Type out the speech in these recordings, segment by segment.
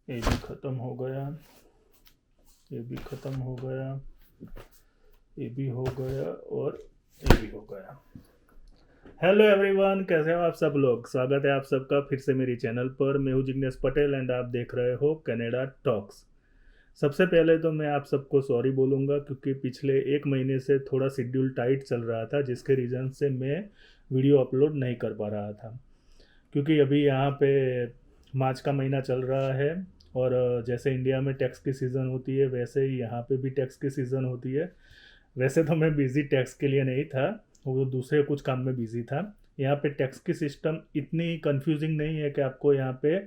ये भी ख़त्म हो गया, ये भी ख़त्म हो गया, ये भी हो गया और ये भी हो गया। हेलो एवरीवन, कैसे हो आप सब लोग। स्वागत है आप सबका फिर से मेरी चैनल पर। मैं हूँ जिग्नेश पटेल एंड आप देख रहे हो कनाडा टॉक्स। सबसे पहले तो मैं आप सबको सॉरी बोलूँगा क्योंकि पिछले एक महीने से थोड़ा शेड्यूल टाइट चल रहा था, जिसके रीज़न से मैं वीडियो अपलोड नहीं कर पा रहा था। क्योंकि अभी यहाँ पे मार्च का महीना चल रहा है और जैसे इंडिया में टैक्स की सीज़न होती है वैसे ही यहाँ पे भी टैक्स की सीज़न होती है। वैसे तो मैं बिज़ी टैक्स के लिए नहीं था, वो दूसरे कुछ काम में बिज़ी था। यहाँ पे टैक्स की सिस्टम इतनी कंफ्यूजिंग नहीं है कि आपको यहाँ पे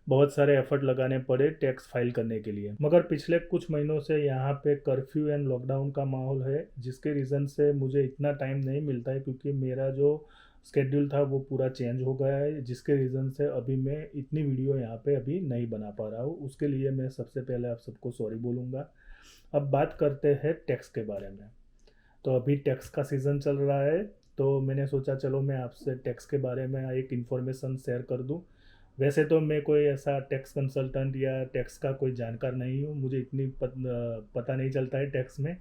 बहुत सारे एफर्ट लगाने पड़े टैक्स फाइल करने के लिए। मगर पिछले कुछ महीनों से यहाँ पे कर्फ्यू एंड लॉकडाउन का माहौल है, जिसके रीज़न से मुझे इतना टाइम नहीं मिलता है क्योंकि मेरा जो स्केड्यूल था वो पूरा चेंज हो गया है, जिसके रीज़न से अभी मैं इतनी वीडियो यहाँ पे अभी नहीं बना पा रहा हूँ। उसके लिए मैं सबसे पहले आप सबको सॉरी बोलूँगा। अब बात करते हैं टैक्स के बारे में। तो अभी टैक्स का सीज़न चल रहा है, तो मैंने सोचा चलो मैं आपसे टैक्स के बारे में एक इन्फॉर्मेशन शेयर कर दूं। वैसे तो मैं कोई ऐसा टैक्स कंसल्टेंट या टैक्स का कोई जानकार नहीं हूँ, मुझे इतनी पता नहीं चलता है टैक्स में।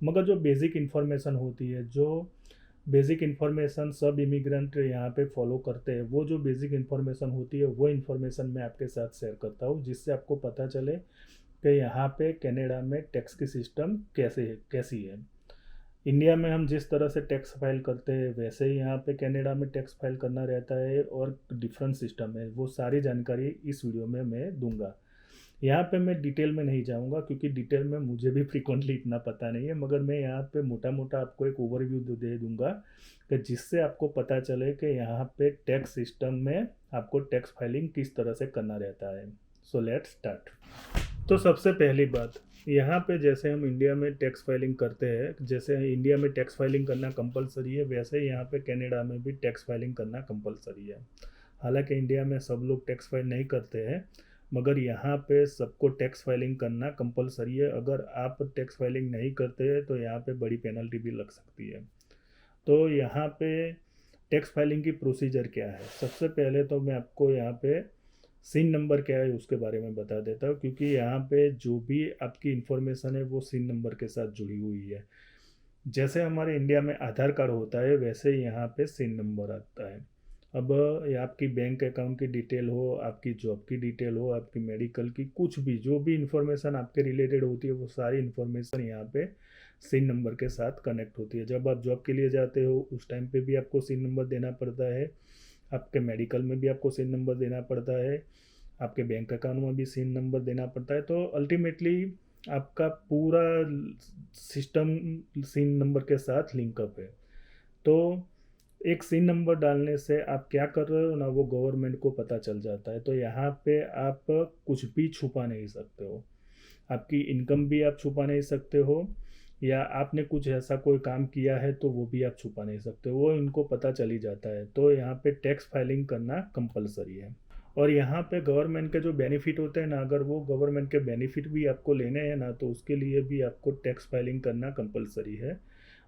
मगर जो बेसिक इन्फॉर्मेशन होती है, जो बेसिक इन्फॉर्मेशन सब इमिग्रेंट यहाँ पे फॉलो करते हैं, वो जो बेसिक इन्फॉर्मेशन होती है वो इन्फॉर्मेशन मैं आपके साथ शेयर करता हूँ, जिससे आपको पता चले कि यहाँ पे कनाडा में टैक्स की सिस्टम कैसी है। इंडिया में हम जिस तरह से टैक्स फाइल करते हैं वैसे ही यहाँ पे कनाडा में टैक्स फाइल करना रहता है और डिफरेंट सिस्टम है। वो सारी जानकारी इस वीडियो में मैं दूंगा। यहाँ पे मैं डिटेल में नहीं जाऊँगा क्योंकि डिटेल में मुझे भी फ्रिक्वेंटली इतना पता नहीं है, मगर मैं यहाँ पे मोटा मोटा आपको एक ओवरव्यू दे दूंगा कि जिससे आपको पता चले कि यहाँ पे टैक्स सिस्टम में आपको टैक्स फाइलिंग किस तरह से करना रहता है। So let's start. तो सबसे पहली बात, यहाँ पे जैसे हम इंडिया में टैक्स फाइलिंग करते हैं, जैसे इंडिया में टैक्स फाइलिंग करना कंपलसरी है, वैसे ही यहाँ पे कनाडा में भी टैक्स फाइलिंग करना कंपलसरी है। हालांकि इंडिया में सब लोग टैक्स फाइल नहीं करते हैं, मगर यहाँ पे सबको टैक्स फाइलिंग करना कंपलसरी है। अगर आप टैक्स फाइलिंग नहीं करते हैं तो यहाँ पे बड़ी पेनल्टी भी लग सकती है। तो यहाँ पे टैक्स फाइलिंग की प्रोसीजर क्या है। सबसे पहले तो मैं आपको यहाँ पे सिन नंबर क्या है उसके बारे में बता देता हूँ, क्योंकि यहाँ पे जो भी आपकी इंफॉर्मेशन है वो सिन नंबर के साथ जुड़ी हुई है। जैसे हमारे इंडिया में आधार कार्ड होता है वैसे ही यहाँ पे सिन नंबर आता है। अब ये आपकी बैंक अकाउंट की डिटेल हो, आपकी जॉब की डिटेल हो, आपकी मेडिकल की कुछ भी जो भी इंफॉर्मेशन आपके रिलेटेड होती है वो सारी इंफॉर्मेशन यहाँ पे सिन नंबर के साथ कनेक्ट होती है। जब आप जॉब के लिए जाते हो उस टाइम पे भी आपको सिन नंबर देना पड़ता है, आपके मेडिकल में भी आपको सिन नंबर देना पड़ता है, आपके बैंक अकाउंट में भी सिन नंबर देना पड़ता है। तो अल्टीमेटली आपका पूरा सिस्टम सिन नंबर के साथ लिंकअप है। तो एक सिन नंबर डालने से आप क्या कर रहे हो ना वो गवर्नमेंट को पता चल जाता है। तो यहाँ पे आप कुछ भी छुपा नहीं सकते हो। आपकी इनकम भी आप छुपा नहीं सकते हो, या आपने कुछ ऐसा कोई काम किया है तो वो भी आप छुपा नहीं सकते, वो इनको पता चल ही जाता है। तो यहाँ पे टैक्स फाइलिंग करना कंपलसरी है। और यहाँ पे गवर्नमेंट के जो बेनिफिट होते हैं ना, अगर वो गवर्नमेंट के बेनिफिट भी आपको लेने हैं ना तो उसके लिए भी आपको टैक्स फाइलिंग करना कंपलसरी है।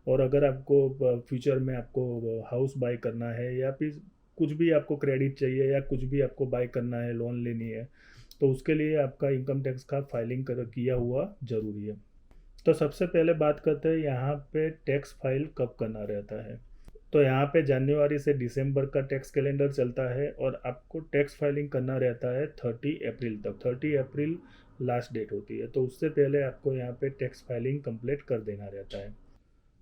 और अगर आपको फ्यूचर में आपको हाउस बाय करना है या फिर कुछ भी आपको क्रेडिट चाहिए या कुछ भी आपको बाय करना है, लोन लेनी है, तो उसके लिए आपका इनकम टैक्स का फाइलिंग किया हुआ ज़रूरी है। तो सबसे पहले बात करते हैं यहाँ पे टैक्स फाइल कब करना रहता है। तो यहाँ पे जनवरी से दिसंबर का टैक्स कैलेंडर चलता है और आपको टैक्स फाइलिंग करना रहता है 30 अप्रैल तक। 30 अप्रैल लास्ट डेट होती है, तो उससे पहले आपको यहाँ पे टैक्स फाइलिंग कंप्लीट कर देना रहता है।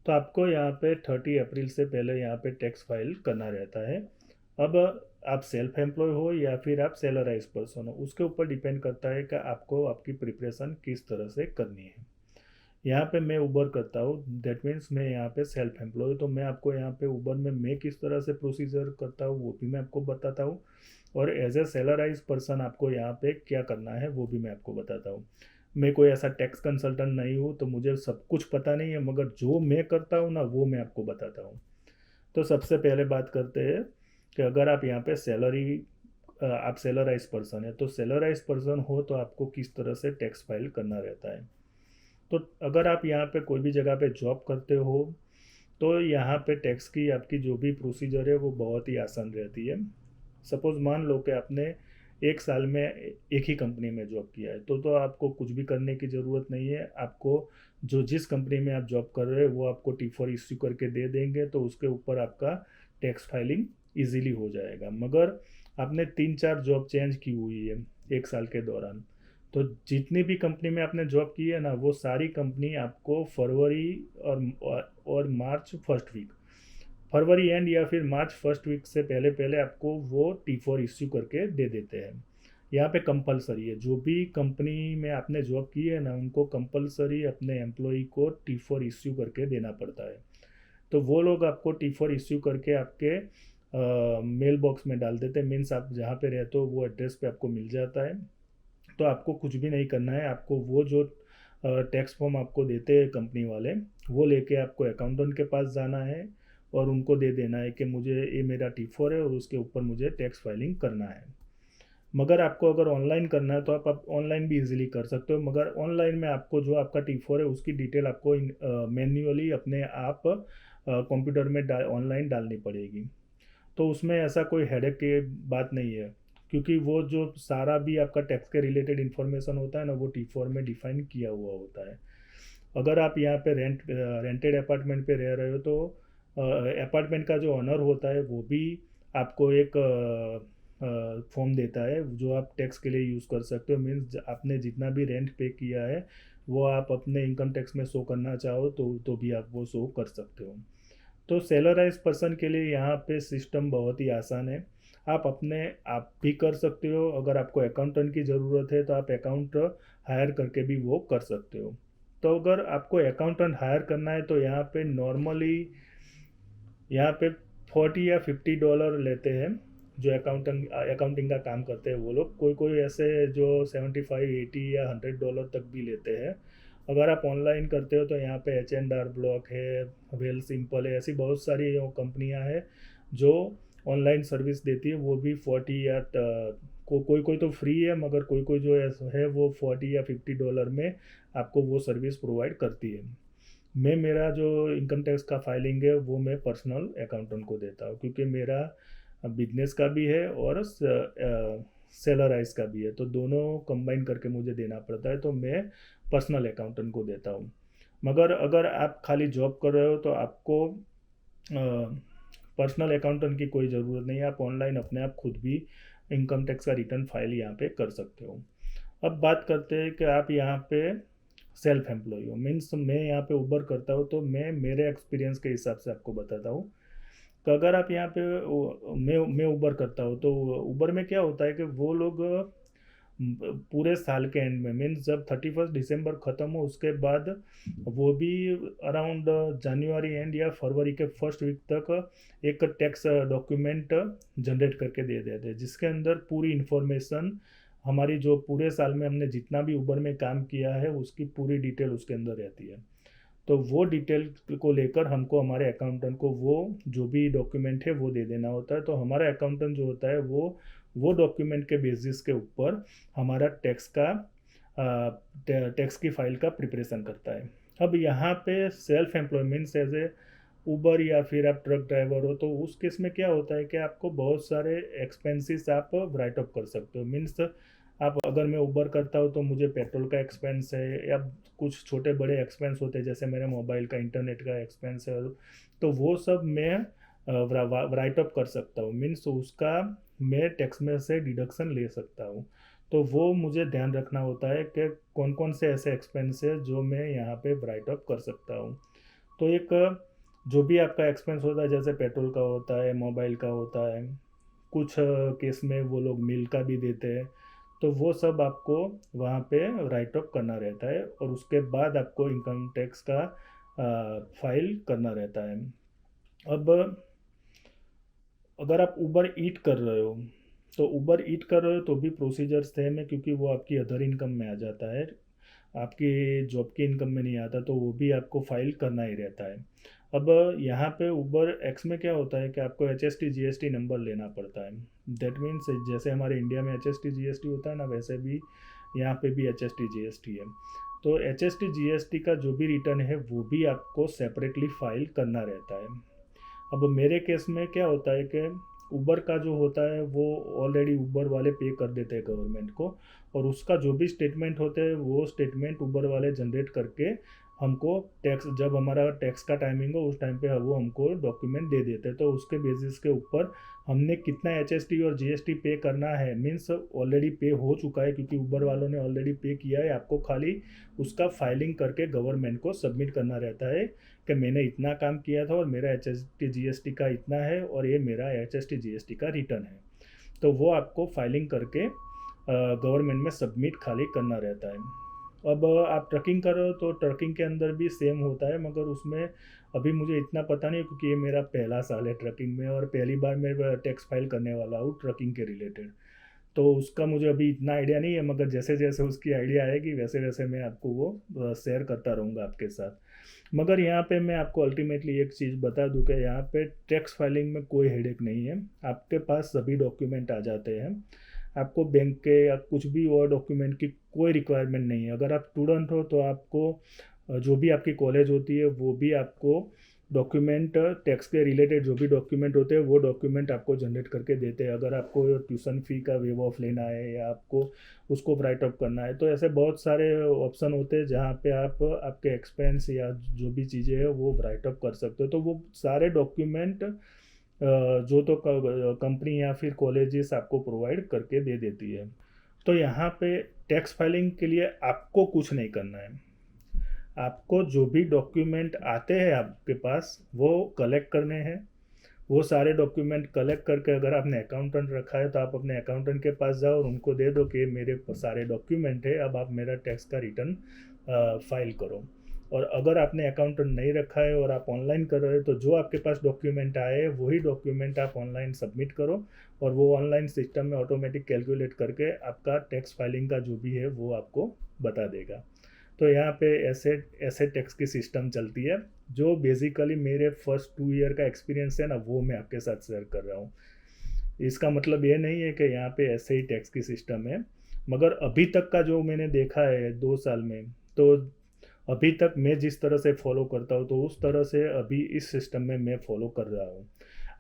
तो आपको यहाँ पे 30 अप्रैल से पहले यहाँ पे टैक्स फाइल करना रहता है। अब आप सेल्फ एम्प्लॉय हो या फिर आप सैलराइज पर्सन हो, उसके ऊपर डिपेंड करता है कि आपको आपकी प्रिपरेशन किस तरह से करनी है। यहाँ पे मैं उबर करता हूँ, दैट मीन्स मैं यहाँ पे सेल्फ एम्प्लॉय, तो मैं आपको यहाँ पे उबर में मैं किस तरह से प्रोसीजर करता हूँ वो भी मैं आपको बताता हूँ। और एज ए सैलराइज पर्सन आपको यहाँ पे क्या करना है वो भी मैं आपको बताता हूँ। मैं कोई ऐसा टैक्स कंसल्टेंट नहीं हूँ तो मुझे सब कुछ पता नहीं है, मगर जो मैं करता हूँ ना वो मैं आपको बताता हूँ। तो सबसे पहले बात करते हैं कि अगर आप यहाँ पे आप सैलराइज पर्सन है, तो सैलराइज पर्सन हो तो आपको किस तरह से टैक्स फाइल करना रहता है। तो अगर आप यहाँ पे कोई भी जगह पे जॉब करते हो तो यहाँ पे टैक्स की आपकी जो भी प्रोसीजर है वो बहुत ही आसान रहती है। सपोज़ मान लो कि आपने 1 साल में एक ही कंपनी में जॉब किया है, तो आपको कुछ भी करने की ज़रूरत नहीं है। आपको जो जिस कंपनी में आप जॉब कर रहे हो वो आपको T4 इश्यू करके दे देंगे, तो उसके ऊपर आपका टैक्स फाइलिंग इजीली हो जाएगा। मगर आपने 3-4 जॉब चेंज की हुई है 1 साल के दौरान, तो जितनी भी कंपनी में आपने जॉब की है ना, वो सारी कंपनी आपको फरवरी और मार्च फर्स्ट वीक, फरवरी एंड या फिर मार्च फर्स्ट वीक से पहले पहले आपको वो T4 इश्यू करके दे देते हैं। यहाँ पे कंपलसरी है, जो भी कंपनी में आपने जॉब की है ना, उनको कंपलसरी अपने एम्प्लॉय को T4 इश्यू करके देना पड़ता है। तो वो लोग आपको T4 इश्यू करके आपके मेल बॉक्स में डाल देते हैं। मीन्स आप जहाँ पे रहते हो वो एड्रेस पे आपको मिल जाता है। तो आपको कुछ भी नहीं करना है, आपको वो जो टैक्स फॉर्म आपको देते हैं कंपनी वाले, वो लेके आपको अकाउंटेंट के पास जाना है और उनको दे देना है कि मुझे ये मेरा T4 है और उसके ऊपर मुझे टैक्स फाइलिंग करना है। मगर आपको अगर ऑनलाइन करना है तो आप ऑनलाइन भी इजीली कर सकते हो, मगर ऑनलाइन में आपको जो आपका T4 है उसकी डिटेल आपको मैन्युअली अपने आप कंप्यूटर में ऑनलाइन डालनी पड़ेगी। तो उसमें ऐसा कोई हेडेक की बात नहीं है, क्योंकि वो जो सारा भी आपका टैक्स के रिलेटेड इन्फॉर्मेशन होता है ना, वो T4 में डिफाइन किया हुआ होता है। अगर आप यहाँ पे रेंटेड अपार्टमेंट पे रह रहे हो तो अपार्टमेंट का जो ऑनर होता है वो भी आपको एक फॉर्म देता है जो आप टैक्स के लिए यूज़ कर सकते हो। मीन्स आपने जितना भी रेंट पे किया है वो आप अपने इनकम टैक्स में शो करना चाहो तो भी आप वो शो कर सकते हो। तो सैलराइज पर्सन के लिए यहाँ पे सिस्टम बहुत ही आसान है। आप भी कर सकते हो। अगर आपको अकाउंटेंट की ज़रूरत है तो आप अकाउंट हायर करके भी वो कर सकते हो। तो अगर आपको अकाउंटेंट हायर करना है तो यहाँ पे नॉर्मली यहाँ पे $40 या $50 लेते हैं जो अकाउंटिंग का काम करते हैं वो लोग। कोई कोई ऐसे जो 75, 80 या $100 तक भी लेते हैं। अगर आप ऑनलाइन करते हो तो यहाँ पे H&R ब्लॉक है, वेल सिंपल है, ऐसी बहुत सारी कंपनियाँ हैं जो ऑनलाइन सर्विस देती है। वो भी 40 या कोई कोई तो फ्री है, मगर कोई कोई जो है वो $40 या $50 में आपको वो सर्विस प्रोवाइड करती है। मैं मेरा जो इनकम टैक्स का फाइलिंग है वो मैं पर्सनल अकाउंटेंट को देता हूँ, क्योंकि मेरा बिजनेस का भी है और सैलराइज का भी है, तो दोनों कंबाइन करके मुझे देना पड़ता है, तो मैं पर्सनल अकाउंटेंट को देता हूँ। मगर अगर आप खाली जॉब कर रहे हो तो आपको पर्सनल अकाउंटेंट की कोई ज़रूरत नहीं है। आप ऑनलाइन अपने आप खुद भी इनकम टैक्स का रिटर्न फाइल यहाँ पे कर सकते हो। अब बात करते हैं कि आप यहाँ पे सेल्फ एम्प्लॉय हो। मीन्स मैं यहाँ पे उबर करता हूँ, तो मैं मेरे एक्सपीरियंस के हिसाब से आपको बताता हूँ कि अगर आप यहाँ पे मैं उबर करता हूँ तो उबर में क्या होता है कि वो लोग पूरे साल के एंड में, मीन्स जब 31 दिसंबर ख़त्म हो उसके बाद वो भी अराउंड जनवरी एंड या फरवरी के फर्स्ट वीक तक एक टैक्स डॉक्यूमेंट जनरेट करके दे देते हैं, जिसके अंदर पूरी इन्फॉर्मेशन हमारी जो पूरे साल में हमने जितना भी उबर में काम किया है उसकी पूरी डिटेल उसके अंदर रहती है। तो वो डिटेल को लेकर हमको हमारे अकाउंटेंट को वो जो भी डॉक्यूमेंट है वो दे देना होता है। तो हमारा अकाउंटेंट जो होता है वो डॉक्यूमेंट के बेसिस के ऊपर हमारा टैक्स की फाइल का प्रिपरेशन करता है। अब यहाँ पे सेल्फ एम्प्लॉयमेंट एज ए उबर या फिर आप ट्रक ड्राइवर हो तो उस केस में क्या होता है कि आपको बहुत सारे एक्सपेंसेस आप राइट ऑफ कर सकते हो। मीन्स आप, अगर मैं उबर करता हूँ तो मुझे पेट्रोल का एक्सपेंस है या कुछ छोटे बड़े एक्सपेंस होते हैं, जैसे मेरे मोबाइल का इंटरनेट का एक्सपेंस है, तो वो सब मैं राइट ऑफ कर सकता हूँ। मीन्स उसका मैं टैक्स में से डिडक्शन ले सकता हूँ। तो वो मुझे ध्यान रखना होता है कि कौन कौन से ऐसे एक्सपेंस है जो मैं यहाँ पे राइट ऑफ कर सकता हूँ। तो एक जो भी आपका एक्सपेंस होता है, जैसे पेट्रोल का होता है, मोबाइल का होता है, कुछ केस में वो लोग मिल का भी देते हैं, तो वो सब आपको वहाँ पे राइट ऑफ करना रहता है और उसके बाद आपको इनकम टैक्स का फाइल करना रहता है। अब अगर आप उबर ईट कर रहे हो तो उबर ईट कर रहे हो तो भी प्रोसीजर सेम है, क्योंकि वो आपकी अदर इनकम में आ जाता है, आपकी जॉब की इनकम में नहीं आता, तो वो भी आपको फाइल करना ही रहता है। अब यहाँ पे उबर एक्स में क्या होता है कि आपको HST GST नंबर लेना पड़ता है। दैट मीन्स जैसे हमारे इंडिया में HST GST होता है ना, वैसे भी यहाँ पे भी HST GST है। तो HST GST का जो भी रिटर्न है वो भी आपको सेपरेटली फाइल करना रहता है। अब मेरे केस में क्या होता है कि ऊबर का जो होता है वो ऑलरेडी ऊबर वाले पे कर देते हैं गवर्नमेंट को, और उसका जो भी स्टेटमेंट होते हैं वो स्टेटमेंट ऊबर वाले जनरेट करके हमको टैक्स, जब हमारा टैक्स का टाइमिंग हो उस टाइम पे वो हमको डॉक्यूमेंट दे देते हैं। तो उसके बेसिस के ऊपर हमने कितना HST और GST पे करना है, मीन्स ऑलरेडी पे हो चुका है क्योंकि ऊबर वालों ने ऑलरेडी पे किया है, आपको खाली उसका फाइलिंग करके गवर्नमेंट को सबमिट करना रहता है कि मैंने इतना काम किया था और मेरा HST GST का इतना है और ये मेरा HST GST का रिटर्न है। तो वो आपको फाइलिंग करके गवर्नमेंट में सबमिट खाली करना रहता है। अब आप ट्रकिंग कर रहे हो तो ट्रकिंग के अंदर भी सेम होता है, मगर उसमें अभी मुझे इतना पता नहीं क्योंकि ये मेरा पहला साल है ट्रकिंग में और पहली बार मैं टैक्स फाइल करने वाला हूँ ट्रकिंग के रिलेटेड। तो उसका मुझे अभी इतना आइडिया नहीं है, मगर जैसे जैसे उसकी आइडिया आएगी वैसे वैसे मैं आपको वो शेयर करता रहूँगा आपके साथ। मगर यहाँ पे मैं आपको अल्टीमेटली एक चीज़ बता दूँ कि यहाँ पे टैक्स फाइलिंग में कोई हेडेक नहीं है, आपके पास सभी डॉक्यूमेंट आ जाते हैं। आपको बैंक के या कुछ भी और डॉक्यूमेंट की कोई रिक्वायरमेंट नहीं है। अगर आप स्टूडेंट हो तो आपको जो भी आपकी कॉलेज होती है वो भी आपको डॉक्यूमेंट, टैक्स के रिलेटेड जो भी डॉक्यूमेंट होते हैं वो डॉक्यूमेंट आपको जनरेट करके देते हैं। अगर आपको ट्यूशन फ़ी का वेव ऑफ लेना है या आपको उसको राइट ऑफ करना है, तो ऐसे बहुत सारे ऑप्शन होते हैं जहाँ पे आप आपके एक्सपेंस या जो भी चीज़ें हैं वो राइट ऑफ कर सकते हो। तो वो सारे डॉक्यूमेंट जो तो कंपनी या फिर कॉलेजेस आपको प्रोवाइड करके दे देती है। तो यहाँ पे टैक्स फाइलिंग के लिए आपको कुछ नहीं करना है। आपको जो भी डॉक्यूमेंट आते हैं आपके पास वो कलेक्ट करने हैं। वो सारे डॉक्यूमेंट कलेक्ट करके अगर आपने अकाउंटेंट रखा है तो आप अपने अकाउंटेंट के पास जाओ और उनको दे दो कि मेरे सारे डॉक्यूमेंट है, अब आप मेरा टैक्स का रिटर्न फाइल करो। और अगर आपने अकाउंटेंट नहीं रखा है और आप ऑनलाइन कर रहे हो तो जो आपके पास डॉक्यूमेंट आए वही डॉक्यूमेंट आप ऑनलाइन सबमिट करो और वो ऑनलाइन सिस्टम में ऑटोमेटिक कैलकुलेट करके आपका टैक्स फाइलिंग का जो भी है वो आपको बता देगा। तो यहाँ पे ऐसे ऐसे टैक्स की सिस्टम चलती है। जो बेसिकली मेरे फर्स्ट 2 ईयर का एक्सपीरियंस है ना वो मैं आपके साथ शेयर कर रहा हूँ। इसका मतलब ये नहीं है कि यहाँ पे ऐसे ही टैक्स की सिस्टम है, मगर अभी तक का जो मैंने देखा है 2 साल में, तो अभी तक मैं जिस तरह से फॉलो करता हूँ तो उस तरह से अभी इस सिस्टम में मैं फॉलो कर रहा हूँ।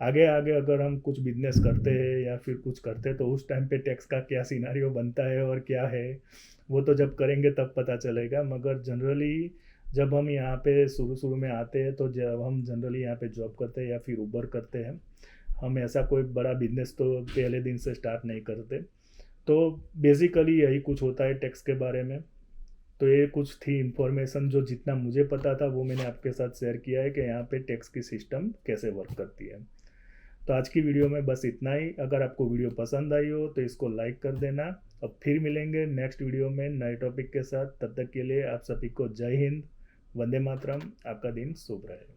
आगे आगे अगर हम कुछ बिजनेस करते हैं या फिर कुछ करते हैं तो उस टाइम पे टैक्स का क्या सिनारियो बनता है और क्या है वो तो जब करेंगे तब पता चलेगा। मगर जनरली जब हम यहाँ पे शुरू शुरू में आते हैं, तो जब हम जनरली यहाँ पे जॉब करते हैं या फिर ऊबर करते हैं, हम ऐसा कोई बड़ा बिजनेस तो पहले दिन से स्टार्ट नहीं करते। तो बेसिकली यही कुछ होता है टैक्स के बारे में। तो ये कुछ थी इन्फॉर्मेशन जो जितना मुझे पता था वो मैंने आपके साथ शेयर किया है कि यहाँ पे टैक्स की सिस्टम कैसे वर्क करती है। तो आज की वीडियो में बस इतना ही। अगर आपको वीडियो पसंद आई हो तो इसको लाइक कर देना। अब फिर मिलेंगे नेक्स्ट वीडियो में नए टॉपिक के साथ। तब तक के लिए आप सभी को जय हिंद, वंदे मातरम। आपका दिन शुभ रहे।